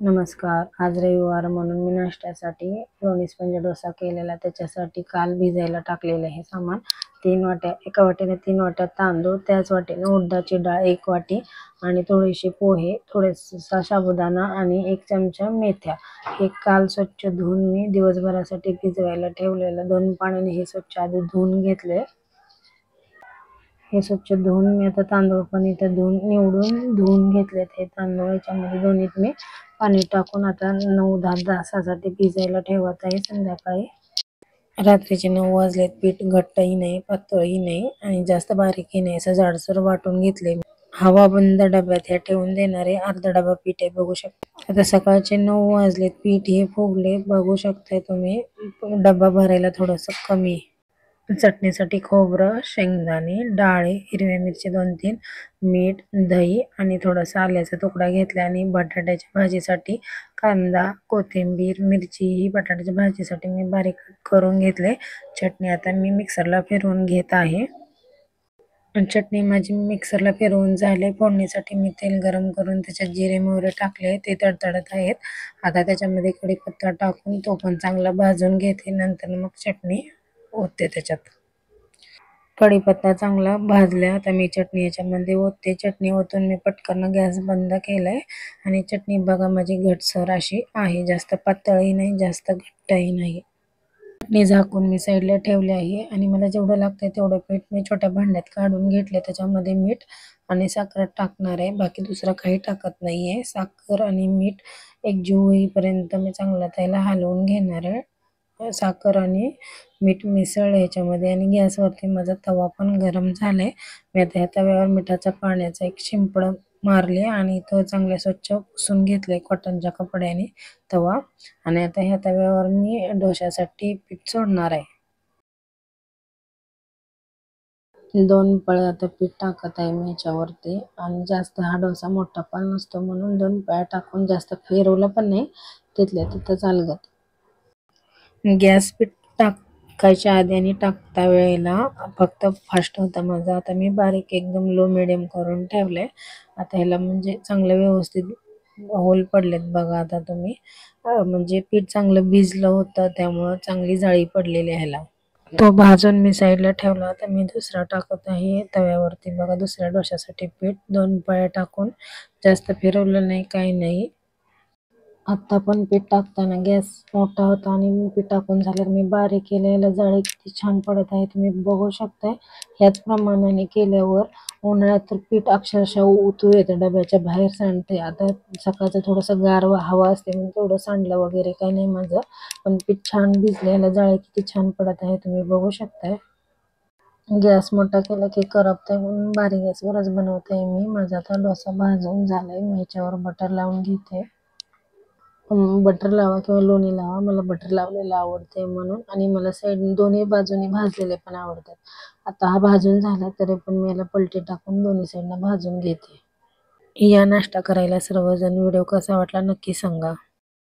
नमस्कार. आज रविवार म्हणून मी नाश्त्यासाठी लोणी स्पंज डोसा केलेला. त्याच्यासाठी काल भिजायला टाकलेलं हे सामान. 3 वाट्या, एका वाटीने 3 वाट्या तांदूळ, त्याच वाटीने उडदाची डाळ 1 वाटी आणि थोडीशी पोहे, थोडासा साबुदाणा आणि 1 चमचा मेथ्या. हे काल स्वच्छ धुवून मी दिवसभरासाठी भिजवायला ठेवलेलं. 2 पाण्याने हे स्वच्छ आधी धुवून घेतले. हे स्वच्छ धुवून मी आता तांदूळ पण इथं निवडून धुवून घेतलेत. हे तांदूळ याच्यामध्ये दोन्हीत मी पाणी टाकून आता 9-10 तासासाठी भिजायला ठेवत आहे. संध्याकाळी रात्रीचे 9 वाजलेत. पीठ घट्टही नाही, पातळही नाही आणि जास्त बारीकही नाही, असं जाडसर वाटून घेतले. हवा बंद डब्यात हे ठेवून देणारे अर्धा डबा पीठ आहे, बघू शकता. आता सकाळचे 9 वाजलेत. पीठ हे फुगले, बघू शकताय तुम्ही. डब्बा भरायला थोडंसं कमी. चटणीसाठी खोबरं, शेंगदाणे, डाळे, हिरव्या मिरची 2-3, मीठ, दही आणि थोडासा आल्याचा तुकडा घेतला. आणि बटाट्याच्या भाजीसाठी कांदा, कोथिंबीर, मिरची ही बटाट्याच्या भाजीसाठी मी बारीक करून घेतले. चटणी आता मी मिक्सरला फिरवून घेत आहे. चटणी माझी मिक्सरला फिरवून झाले. फोडणीसाठी मी तेल गरम करून त्याच्यात जिरे मोहरी टाकले, ते तडतडत आहेत. आता त्याच्यामध्ये कढीपत्ता टाकून तो पण चांगला भाजून घेते. नंतर मग चटणी ओतते त्याच्यात. कढीपत्ता चांगला भाजला. आता मी चटणी याच्यामध्ये ओतते. चटणी ओतून मी पटकन गॅस बंद केलाय. आणि चटणी बघा माझी घटसर अशी आहे, जास्त पातळही नाही, जास्त घट्टही नाही. चटणी झाकून मी साईडला ठेवली आहे. आणि मला जेवढं लागतंय तेवढं पीठ मी छोट्या भांड्यात काढून घेतले. त्याच्यामध्ये मीठ आणि साखर टाकणार आहे, बाकी दुसरं काही टाकत नाहीये. साखर आणि मीठ एकजीव होईपर्यंत मी चांगला त्याला हलवून घेणार आहे. साखर आणि मीठ मिसळलं ह्याच्यामध्ये. आणि गॅसवरती माझा तवा पण गरम झालाय. मी आता ह्या तव्यावर मिठाच्या पाण्याचा एक शिंपडा मारले आणि तो चांगले स्वच्छ पुसून घेतले कॉटनच्या कपड्याने तवा. आणि आता ह्या तव्यावर मी डोश्यासाठी पीठ सोडणार आहे. 2 पळ्या आता पीठ टाकत आहे मी याच्यावरती. आणि जास्त हा डोसा मोठा पण नसतो म्हणून 2 पळ्या टाकून जास्त फिरवलं पण नाही, तिथल्या तिथं चालगत. गॅस पीठ टाकायच्या आधी आणि टाकता वेळेला फक्त फास्ट होता माझा. आता मी बारीक एकदम लो मिडियम करून ठेवलंय. आता ह्याला म्हणजे चांगलं व्यवस्थित होल पडलेत बघा आता तुम्ही. म्हणजे पीठ चांगलं भिजलं होतं, त्यामुळं चांगली जाळी पडलेली ह्याला. तो भाजून मी साईडला ठेवला. आता मी दुसरा टाकत आहे तव्यावरती. बघा दुसऱ्या डोश्यासाठी पीठ 2 पळ्या टाकून जास्त फिरवलं नाही, काही नाही. आता पण पीठ टाकताना गॅस मोठा होता आणि पीठ टाकून झाल्यावर मी बारीक केलेलं जाळी किती छान पडत आहे तुम्ही बघू शकताय. ह्याच प्रमाणाने केल्यावर उन्हाळ्यात तर पीठ अक्षरशः उतू येतं, डब्याच्या बाहेर सांडते. आता सकाळचं थोडंसं गारवा हवा असते म्हणून थोडं सांडलं वगैरे काही नाही माझं, पण पीठ छान भिजलेलं, जाळी किती छान पडत आहे तुम्ही बघू शकताय. गॅस मोठा केला की करपतंय म्हणून बारीक गॅसवरच बनवते मी. माझा आता डोसा भाजून झालाय. मी ह्याच्यावर बटर लावून घेते. बटर लावा किंवा लोणी लावा, मला बटर लावलेलं आवडते म्हणून. आणि मला साईड दोन्ही बाजूनी भाजलेले पण आवडतात. आता हा भाजून झाला तरी पण मी याला पलटी टाकून दोन्ही साईडला भाजून घेते. या नाश्ता करायला सर्वजण. व्हिडिओ कसा वाटला नक्की सांगा.